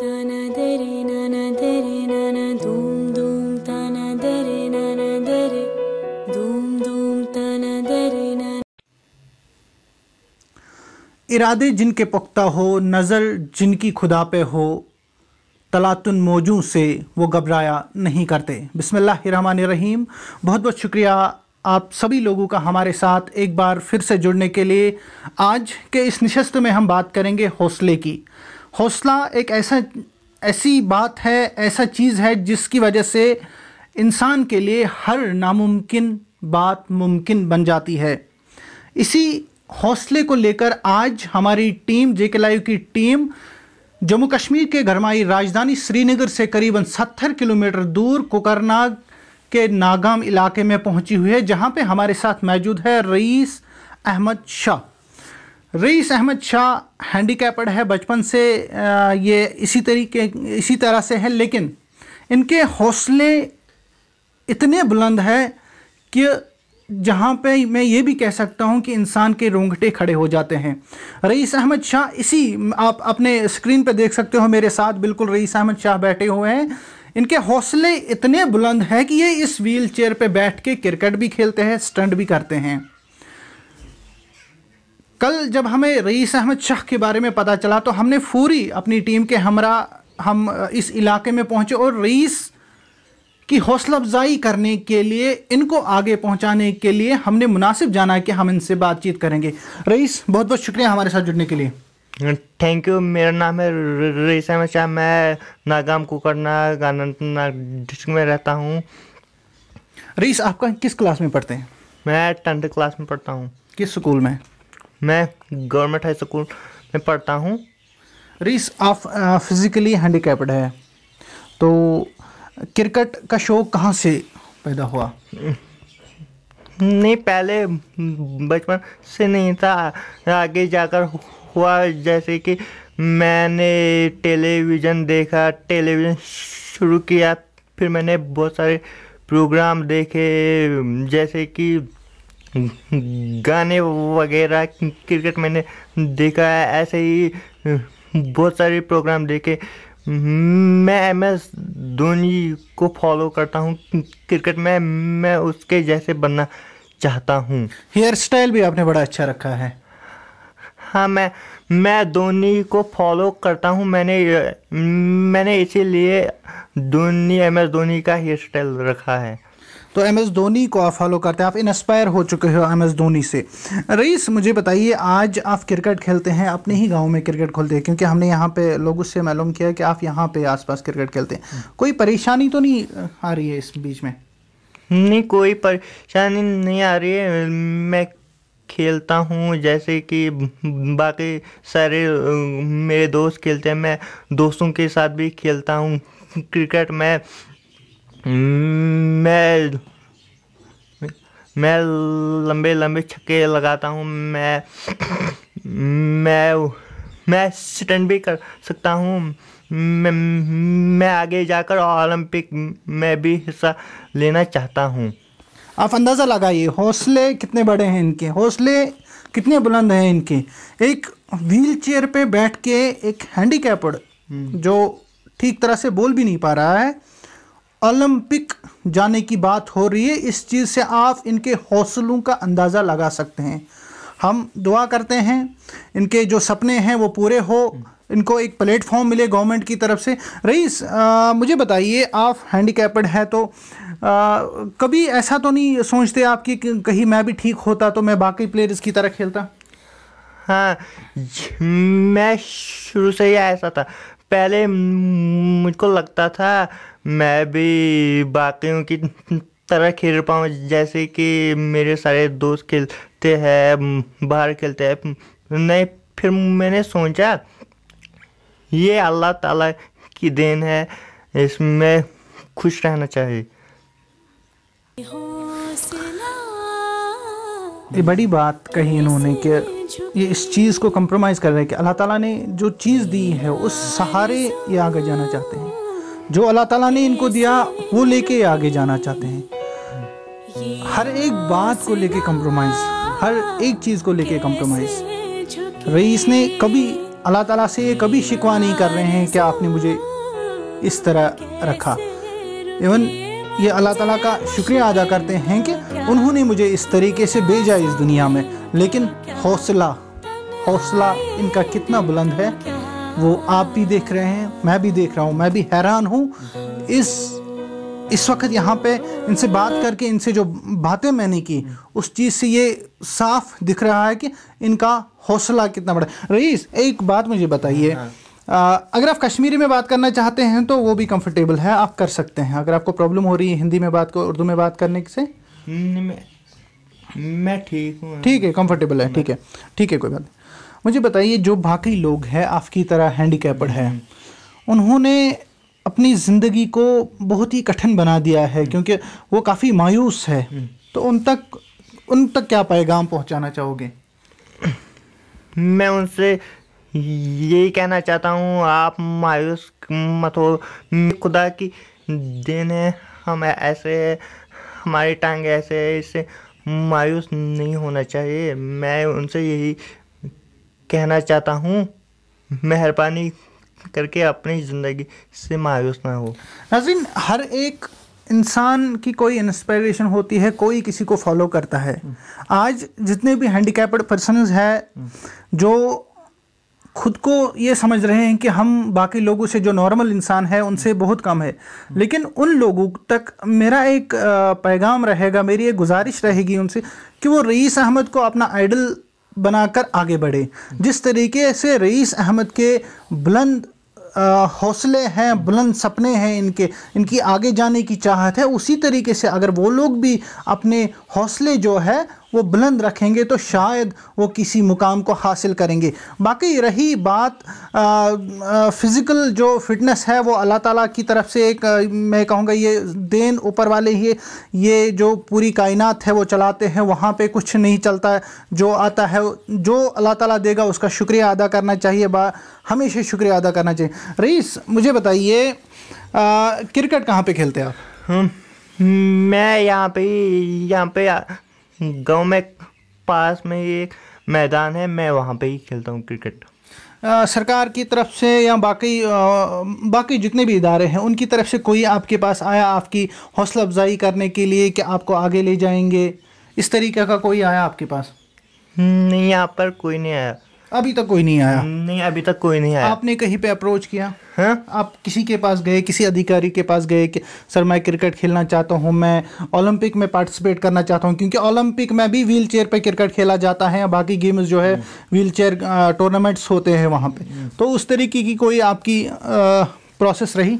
इरादे जिनके पुख्ता हो, नज़र जिनकी खुदा पे हो, तलातुन मौजू से वो घबराया नहीं करते। बिस्मिल्लाहिर्रहमानिर्रहीम। बहुत बहुत शुक्रिया आप सभी लोगों का हमारे साथ एक बार फिर से जुड़ने के लिए। आज के इस नशस्त में हम बात करेंगे हौसले की। हौसला एक ऐसी बात है, ऐसा चीज़ है जिसकी वजह से इंसान के लिए हर नामुमकिन बात मुमकिन बन जाती है। इसी हौसले को लेकर आज हमारी टीम जेके लाइव की टीम जम्मू कश्मीर के गरमाई राजधानी श्रीनगर से करीबन 70 किलोमीटर दूर कोकरनाग के नागाम इलाके में पहुंची हुई है, जहां पे हमारे साथ मौजूद है rice Ahmad Shah. Rice Ahmad Shah handicapped है बचपन से, ये इसी तरह से है, लेकिन इनके हौसले इतने बुलंद है कि जहाँ पे मैं ये भी कह सकता हूँ कि इंसान के रोंगटे खड़े हो जाते हैं। रईस अहमद शाह आप अपने स्क्रीन पे देख सकते हो मेरे साथ, बिल्कुल रईस अहमद शाह बैठे हुए हैं। इनके हौसले इतने बुलंद हैं कि ये इस व्हील चेयर पे बैठ के क्रिकेट भी खेलते हैं, स्टंट भी करते हैं। कल जब हमें रईस अहमद शाह के बारे में पता चला तो हमने पूरी अपनी टीम के हमरा हम इस इलाके में पहुंचे और रईस की हौसला अफजाई करने के लिए, इनको आगे पहुंचाने के लिए हमने मुनासिब जाना कि हम इनसे बातचीत करेंगे। रईस, बहुत बहुत शुक्रिया हमारे साथ जुड़ने के लिए। Thank you. मेरा नाम है रईस अहमद शाह। मैं नागाम कोकरनाग अनंतनाग डिस्ट्रिक्ट में रहता हूँ। रईस, आपका किस क्लास में पढ़ते हैं? मैं 10th क्लास में पढ़ता हूँ। किस स्कूल में? मैं गवर्नमेंट हाई स्कूल में पढ़ता हूँ। रईस, आप फिज़िकली हैंडीकैप्ड है, तो क्रिकेट का शौक कहाँ से पैदा हुआ? नहीं, पहले बचपन से नहीं था, आगे जाकर हुआ। जैसे कि मैंने टेलीविज़न देखा, टेलीविज़न शुरू किया, फिर मैंने बहुत सारे प्रोग्राम देखे, जैसे कि गाने वगैरह, क्रिकेट मैंने देखा है। ऐसे ही बहुत सारे प्रोग्राम देखे। मैं MS धोनी को फॉलो करता हूँ क्रिकेट में, मैं उसके जैसे बनना चाहता हूँ। हेयर स्टाइल भी आपने बड़ा अच्छा रखा है। हाँ, मैं धोनी को फॉलो करता हूँ। मैंने इसीलिए MS धोनी का हेयर स्टाइल रखा है। तो MS धोनी को आप फॉलो करते हैं, आप इंस्पायर हो चुके हो MS धोनी से। रईस, मुझे बताइए, आज आप क्रिकेट खेलते हैं, अपने ही गांव में क्रिकेट खेलते हैं, क्योंकि हमने यहाँ पे लोगों से मालूम किया कि आप यहाँ पे आसपास क्रिकेट खेलते हैं। कोई परेशानी तो नहीं आ रही है इस बीच में? नहीं, कोई परेशानी नहीं आ रही है। मैं खेलता हूँ जैसे कि बाकी सारे मेरे दोस्त खेलते हैं। मैं दोस्तों के साथ भी खेलता हूँ क्रिकेट। मैं लंबे लंबे छक्के लगाता हूँ। मैं स्टंट भी कर सकता हूँ। मैं आगे जाकर ओलंपिक में भी हिस्सा लेना चाहता हूँ। आप अंदाज़ा लगाइए हौसले कितने बड़े हैं इनके, हौसले कितने बुलंद हैं इनके। एक व्हील चेयर पे बैठ के एक हैंडीकैप्ड जो ठीक तरह से बोल भी नहीं पा रहा है, ओलंपिक जाने की बात हो रही है। इस चीज़ से आप इनके हौसलों का अंदाज़ा लगा सकते हैं। हम दुआ करते हैं इनके जो सपने हैं वो पूरे हो, इनको एक प्लेटफॉर्म मिले गवर्नमेंट की तरफ से। रईस, मुझे बताइए, आप हैंडीकैप्ड है तो कभी ऐसा तो नहीं सोचते आप कि कहीं मैं भी ठीक होता तो मैं बाकी प्लेयर्स की तरह खेलता? हाँ, मैं शुरू से ही ऐसा था। पहले मुझको लगता था मैं भी बाकियों की तरह खेल पाऊँ, जैसे कि मेरे सारे दोस्त खेलते हैं, बाहर खेलते हैं। नहीं, फिर मैंने सोचा ये अल्लाह ताला की देन है, इसमें खुश रहना चाहिए। ये बड़ी बात कही इन्होंने कि ये इस चीज़ को कंप्रोमाइज़ कर रहे हैं कि अल्लाह ताला ने जो चीज़ दी है उस सहारे ये आगे जाना चाहते हैं। जो अल्लाह ताला ने इनको दिया वो लेके आगे जाना चाहते हैं। हर एक बात को लेके कंप्रोमाइज़, हर एक चीज़ को लेके कंप्रोमाइज़। रईस ने कभी अल्लाह ताला से ये कभी शिकवा नहीं कर रहे हैं कि आपने मुझे इस तरह रखा। इवन ये अल्लाह ताला का शुक्रिया अदा करते हैं कि उन्होंने मुझे इस तरीके से भेजा इस दुनिया में। लेकिन हौसला इनका कितना बुलंद है वो आप भी देख रहे हैं, मैं भी देख रहा हूँ, मैं भी हैरान हूँ। इस वक्त यहाँ पे इनसे बात करके, इनसे जो बातें मैंने की, उस चीज़ से ये साफ दिख रहा है कि इनका हौसला कितना बड़ा। रईस, एक बात मुझे बताइए, अगर आप कश्मीरी में बात करना चाहते हैं तो वो भी कंफर्टेबल है, आप कर सकते हैं। अगर आपको प्रॉब्लम हो रही है हिंदी में बात को उर्दू में बात करने से, मैं ठीक हूँ। ठीक है, कंफर्टेबल है, ठीक है, ठीक है, कोई बात नहीं। मुझे बताइए, जो बाकी लोग हैं आपकी तरह हैंडीकैप्ड है, उन्होंने अपनी ज़िंदगी को बहुत ही कठिन बना दिया है क्योंकि वो काफ़ी मायूस है, तो उन तक क्या पैगाम पहुंचाना चाहोगे? मैं उनसे यही कहना चाहता हूँ, आप मायूस मत हो। खुदा की देन है, हम ऐसे है, हमारी टांग ऐसे है, इससे मायूस नहीं होना चाहिए। मैं उनसे यही कहना चाहता हूँ, मेहरबानी करके अपनी ज़िंदगी से मायूस ना हो। नाज़रीन, हर एक इंसान की कोई इंस्पिरेशन होती है, कोई किसी को फॉलो करता है। आज जितने भी हैंडीकैप्ड पर्सन्स हैं जो खुद को ये समझ रहे हैं कि हम बाकी लोगों से, जो नॉर्मल इंसान है, उनसे बहुत कम है, लेकिन उन लोगों तक मेरा एक पैगाम रहेगा, मेरी एक गुजारिश रहेगी उनसे कि वो रईस अहमद को अपना आइडल बनाकर आगे बढ़े। जिस तरीके से रईस अहमद के बुलंद हौसले हैं, बुलंद सपने हैं, इनकी आगे जाने की चाहत है, उसी तरीके से अगर वो लोग भी अपने हौसले जो है वो बुलंद रखेंगे तो शायद वो किसी मुकाम को हासिल करेंगे। बाकी रही बात फ़िज़िकल जो फिटनेस है, वो अल्लाह ताला की तरफ से एक मैं कहूँगा ये देन ऊपर वाले ही, ये जो पूरी कायनात है वो चलाते हैं, वहाँ पे कुछ नहीं चलता है। जो आता है, जो अल्लाह ताला देगा उसका शुक्रिया अदा करना चाहिए, हमेशा शुक्रिया अदा करना चाहिए। रईस, मुझे बताइए, क्रिकेट कहाँ पे खेलते हैं आप? मैं यहाँ पे गांव में पास में ही एक मैदान है, मैं वहाँ पे ही खेलता हूँ क्रिकेट। सरकार की तरफ से या बाकी जितने भी इदारे हैं उनकी तरफ से कोई आपके पास आया आपकी हौसला अफजाई करने के लिए कि आपको आगे ले जाएंगे, इस तरीके का कोई आया आपके पास? नहीं, यहाँ पर कोई नहीं आया। अभी तक कोई नहीं आया? नहीं, अभी तक कोई नहीं आया। आपने कहीं पे अप्रोच किया? हाँ, आप किसी के पास गए, किसी अधिकारी के पास गए कि सर मैं क्रिकेट खेलना चाहता हूँ, मैं ओलंपिक में पार्टिसिपेट करना चाहता हूँ, क्योंकि ओलंपिक में भी व्हील चेयर पे क्रिकेट खेला जाता है, बाकी गेम्स जो है व्हील चेयर टूर्नामेंट्स होते हैं वहाँ पे, तो उस तरीके की कोई आपकी प्रोसेस रही?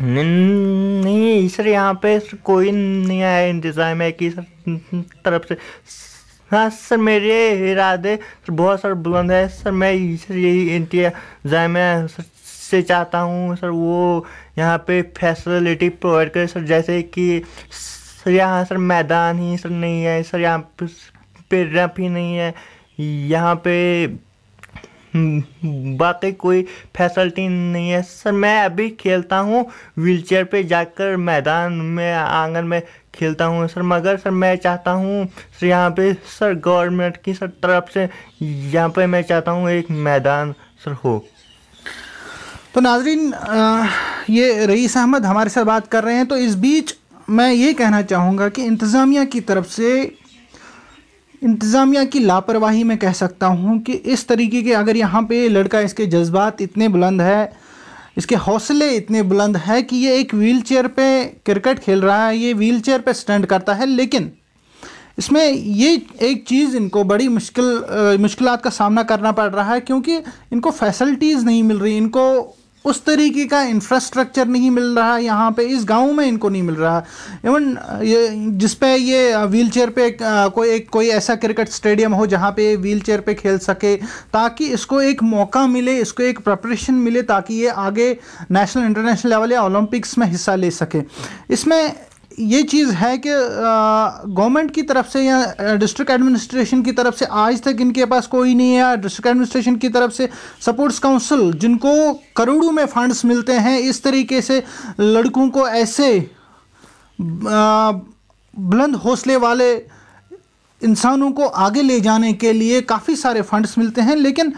नहीं सर, यहाँ पे कोई नहीं आया इंतज़ाम है कि सर तरफ से। हाँ सर, मेरे इरादे बहुत सर बुलंद है सर। मैं सर यही इंतज़ाम से चाहता हूँ सर, वो यहाँ पे फैसिलिटी प्रोवाइड करे सर, जैसे कि सर यहाँ सर मैदान ही सर नहीं है सर, यहाँ पे रैंप ही नहीं है, यहाँ पे बाकी कोई फैसिलिटी नहीं है सर। मैं अभी खेलता हूँ व्हीलचेयर पे जाकर, मैदान में आंगन में खेलता हूँ सर, मगर सर मैं चाहता हूँ सर यहाँ पे सर गवर्नमेंट की सर तरफ से यहाँ पे मैं चाहता हूँ एक मैदान सर हो। तो नाजरीन, ये रईस अहमद हमारे साथ बात कर रहे हैं। तो इस बीच मैं ये कहना चाहूँगा कि इंतज़ामिया की तरफ से, इंतज़ामिया की लापरवाही मैं कह सकता हूँ कि इस तरीके के, अगर यहाँ पे लड़का, इसके जज्बात इतने बुलंद है, इसके हौसले इतने बुलंद है कि ये एक व्हील चेयर पे क्रिकेट खेल रहा है, ये व्हील चेयर पे स्टैंड करता है, लेकिन इसमें ये एक चीज़ इनको बड़ी मुश्किलात का सामना करना पड़ रहा है, क्योंकि इनको फैसिलिटीज़ नहीं मिल रही, इनको उस तरीके का इंफ्रास्ट्रक्चर नहीं मिल रहा यहाँ पे, इस गांव में इनको नहीं मिल रहा। इवन ये जिस पे ये व्हील चेयर पे कोई ऐसा क्रिकेट स्टेडियम हो जहाँ पे व्हील चेयर पे खेल सके, ताकि इसको एक मौका मिले, इसको एक प्रिपरेशन मिले, ताकि ये आगे नेशनल इंटरनेशनल लेवल या ओलंपिक्स में हिस्सा ले सके। इसमें ये चीज़ है कि गवर्नमेंट की तरफ से या डिस्ट्रिक्ट एडमिनिस्ट्रेशन की तरफ से आज तक इनके पास कोई नहीं है। डिस्ट्रिक्ट एडमिनिस्ट्रेशन की तरफ से स्पोर्ट्स काउंसिल, जिनको करोड़ों में फंड्स मिलते हैं, इस तरीके से लड़कों को ऐसे बुलंद हौसले वाले इंसानों को आगे ले जाने के लिए काफ़ी सारे फंड्स मिलते हैं, लेकिन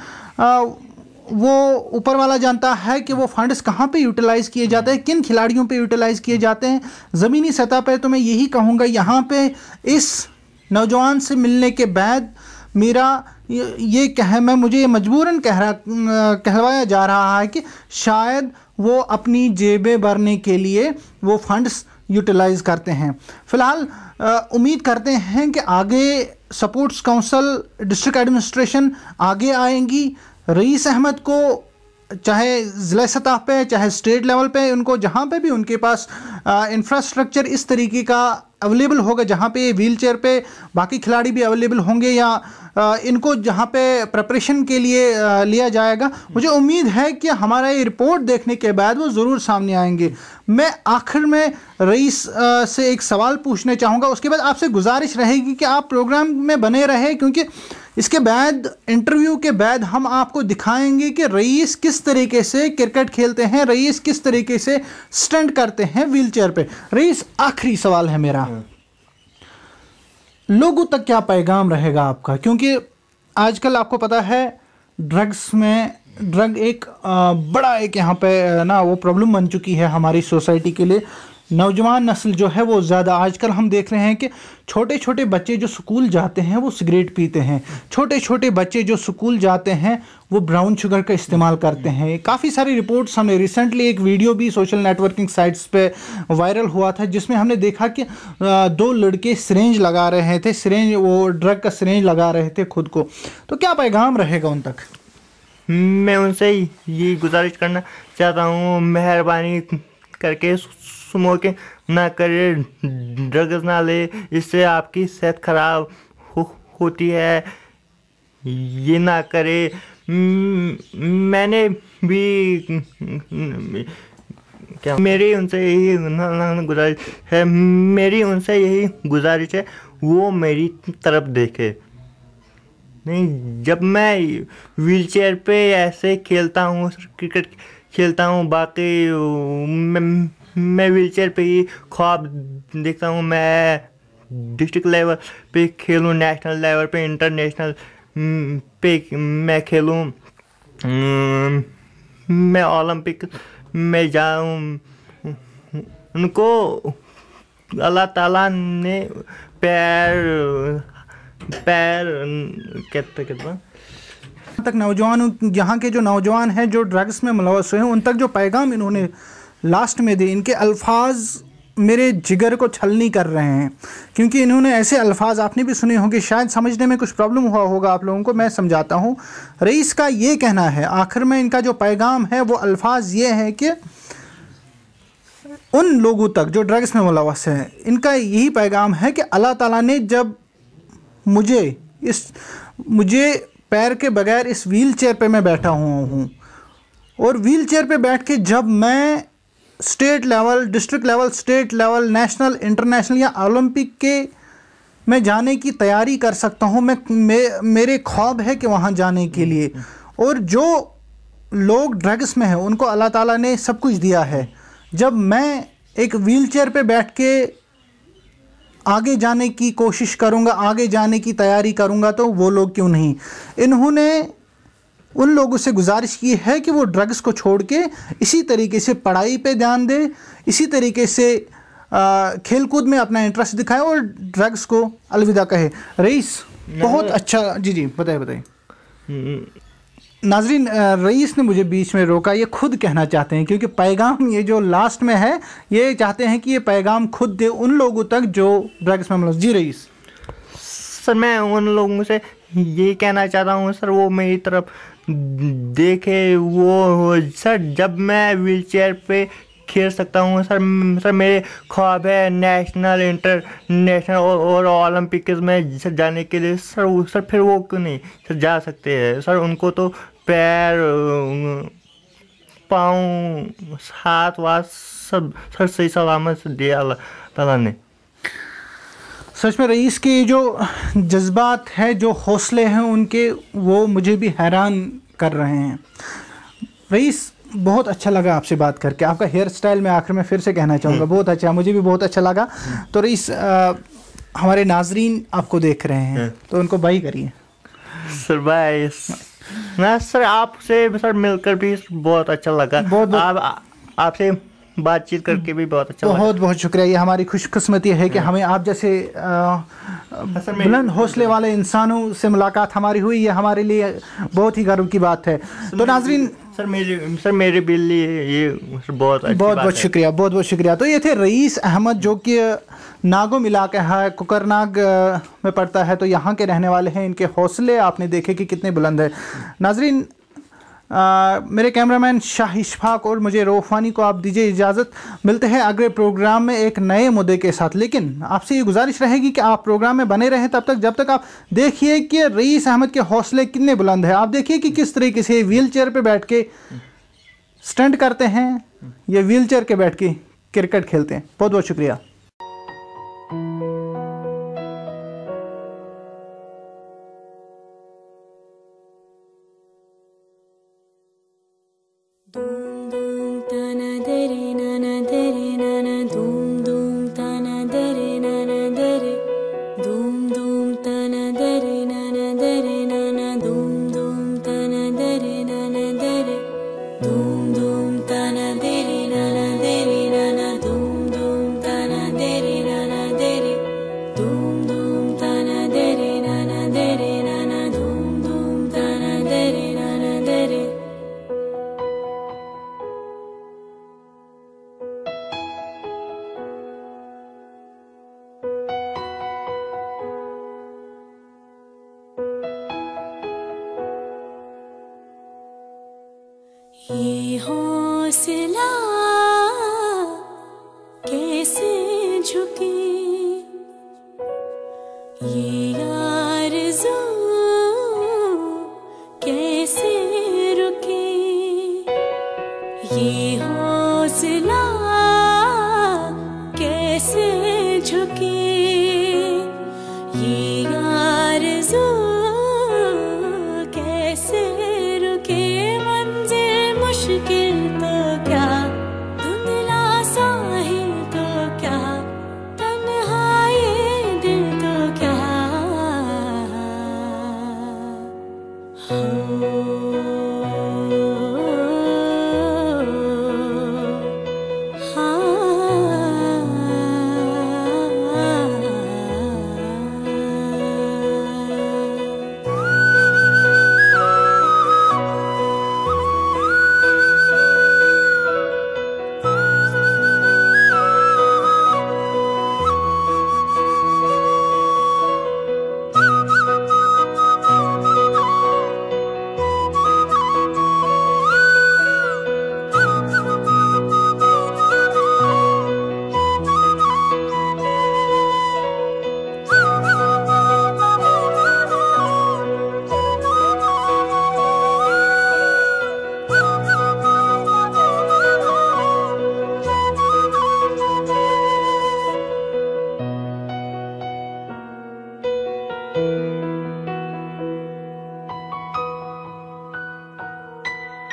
वो ऊपर वाला जानता है कि वो फंड्स कहाँ पे यूटिलाइज़ किए जाते हैं, किन खिलाड़ियों पे यूटिलाइज़ किए जाते हैं। ज़मीनी सतह पे तो मैं यही कहूँगा, यहाँ पे इस नौजवान से मिलने के बाद मेरा ये मुझे मजबूरन कहवाया जा रहा है कि शायद वो अपनी जेबें भरने के लिए वो फंड्स यूटिलाइज़ करते हैं। फ़िलहाल उम्मीद करते हैं कि आगे स्पोर्ट्स काउंसिल, डिस्ट्रिक्ट एडमिनिस्ट्रेशन आगे आएंगी। रईस अहमद को चाहे ज़िला सतह पे चाहे स्टेट लेवल पे, उनको जहाँ पे भी उनके पास इंफ्रास्ट्रक्चर इस तरीके का अवेलेबल होगा, जहाँ पे व्हील चेयर पे बाकी खिलाड़ी भी अवेलेबल होंगे, या इनको जहाँ पे प्रिपरेशन के लिए लिया जाएगा, मुझे उम्मीद है कि हमारा ये रिपोर्ट देखने के बाद वो ज़रूर सामने आएंगे। मैं आखिर में रईस से एक सवाल पूछना चाहूँगा, उसके बाद आपसे गुजारिश रहेगी कि आप प्रोग्राम में बने रहे, क्योंकि इसके बाद इंटरव्यू के बाद हम आपको दिखाएंगे कि रईस किस तरीके से क्रिकेट खेलते हैं, रईस किस तरीके से स्टंट करते हैं व्हील चेयर पे। रईस, आखिरी सवाल है मेरा, लोगों तक क्या पैगाम रहेगा आपका, क्योंकि आजकल आपको पता है ड्रग एक बड़ा एक यहाँ पे ना वो प्रॉब्लम बन चुकी है हमारी सोसाइटी के लिए। नौजवान नस्ल जो है वो ज़्यादा, आजकल हम देख रहे हैं कि छोटे छोटे बच्चे जो स्कूल जाते हैं वो सिगरेट पीते हैं, छोटे छोटे बच्चे जो स्कूल जाते हैं वो ब्राउन शुगर का इस्तेमाल करते हैं। काफ़ी सारी रिपोर्ट्स, हमने रिसेंटली एक वीडियो भी सोशल नेटवर्किंग साइट्स पे वायरल हुआ था, जिसमें हमने देखा कि 2 लड़के सिरेंज लगा रहे थे, वो ड्रग का सिरेंज लगा रहे थे खुद को। तो क्या पैगाम रहेगा उन तक? मैं उनसे ये गुजारिश करना चाहता हूँ, मेहरबानी करके स्मोकिंग ना करे, ड्रग्स ना ले, इससे आपकी सेहत खराब होती है, ये ना करे। मैंने भी मेरी उनसे यही गुजारिश है, वो मेरी तरफ देखे। नहीं, जब मैं व्हील चेयर पे ऐसे खेलता हूँ, क्रिकेट खेलता हूँ, बाकी मैं व्हील चेयर पे ही ख्वाब देखता हूँ, मैं डिस्ट्रिक्ट लेवल पे खेलूँ, नेशनल लेवल पे, इंटरनेशनल पे मैं खेलूँ, मैं ओलंपिक में जाऊँ। उनको अल्लाह ताला ने पैर कितना तक नौजवान, यहाँ के जो नौजवान हैं जो ड्रग्स में मुलव्वस हैं, उन तक जो पैगाम इन्होंने लास्ट में दिए, इनके अल्फाज मेरे जिगर को छलनी कर रहे हैं, क्योंकि इन्होंने ऐसे अल्फाज आपने भी सुने होंगे, शायद समझने में कुछ प्रॉब्लम हुआ होगा आप लोगों को, मैं समझाता हूँ। रईस का ये कहना है, आखिर में इनका जो पैगाम है वो अल्फाज ये है कि उन लोगों तक जो ड्रग्स में मुलव्वस हैं, इनका यही पैगाम है कि अल्लाह ताला ने जब मुझे पैर के बगैर इस व्हील चेयर पे मैं बैठा हुआ हूँ, और व्हील चेयर पे बैठ के जब मैं state level, district level, state level, national, international या ओलंपिक के मैं जाने की तैयारी कर सकता हूँ, मेरे ख्वाब है कि वहाँ जाने के लिए। और जो लोग ड्रग्स में हैं उनको अल्लाह ताला ने सब कुछ दिया है, जब मैं एक व्हील चेयर पे बैठ के आगे जाने की कोशिश करूँगा, आगे जाने की तैयारी करूँगा, तो वो लोग क्यों नहीं। इन्होंने उन लोगों से गुजारिश की है कि वो ड्रग्स को छोड़ के इसी तरीके से पढ़ाई पे ध्यान दे, इसी तरीके से खेलकूद में अपना इंटरेस्ट दिखाए और ड्रग्स को अलविदा कहे। रईस, बहुत अच्छा, जी बताइए। नाजरीन, रईस ने मुझे बीच में रोका, ये खुद कहना चाहते हैं, क्योंकि पैगाम ये जो लास्ट में है, ये चाहते हैं कि ये पैगाम खुद दे उन लोगों तक जो ड्रग्स में मुलव्वस। जी रईस। सर, मैं उन लोगों से ये कहना चाहता हूँ सर, वो मेरी तरफ देखे। वो सर, जब मैं व्हील चेयर पे खेल सकता हूँ सर मेरे ख्वाब है नेशनल, इंटरनेशनल और ओलंपिक में सर जाने के लिए। सर फिर वो क्यों नहीं सर जा सकते हैं सर? उनको तो पैर, पाँव, हाथ वाथ सब सर सही सलामत दिया अल्लाह ताला ने। सच में रईस के जो जज्बात है, जो हौसले हैं उनके, वो मुझे भी हैरान कर रहे हैं। रईस, बहुत अच्छा लगा आपसे बात करके। आपका हेयर स्टाइल मैं आखिर में फिर से कहना चाहूँगा, बहुत अच्छा, मुझे भी बहुत अच्छा लगा। तो रईस, हमारे नाजरीन आपको देख रहे हैं तो उनको बाई करिए। सर भाई ना सर, आपसे सर मिलकर भी बहुत अच्छा लगा। आपसे बातचीत करके भी बहुत अच्छा लगा। बहुत शुक्रिया। ये हमारी खुशकिस्मती है कि हमें आप जैसे बुलंद हौसले वाले इंसानों से मुलाकात हमारी हुई। ये हमारे लिए बहुत ही गर्व की बात है। तो नाजरीन सर मेरे भी लिए ये बहुत शुक्रिया। तो ये थे रईस अहमद जो कि नागोम इलाका है, कुकरनाग में पड़ता है। तो यहाँ के रहने वाले हैं। इनके हौसले आपने देखे कि कितने बुलंद है। नाजरीन, मेरे कैमरामैन शाह इशफाक और मुझे रोफानी को आप दीजिए इजाज़त। मिलते हैं अगले प्रोग्राम में एक नए मुद्दे के साथ। लेकिन आपसे ये गुजारिश रहेगी कि आप प्रोग्राम में बने रहें तब तक, जब तक आप देखिए कि रईस अहमद के हौसले कितने बुलंद हैं। आप देखिए कि किस तरीके से व्हील चेयर पर बैठ के स्टंट करते हैं, ये व्हील चेयर के बैठ के क्रिकेट खेलते हैं। बहुत बहुत शुक्रिया। ये हौसला कैसे झुके, ये आरज़ू कैसे रुके, ये हौसला कैसे झुके, ये आरज़ू कैसे रुके। मंजिल मुश्किल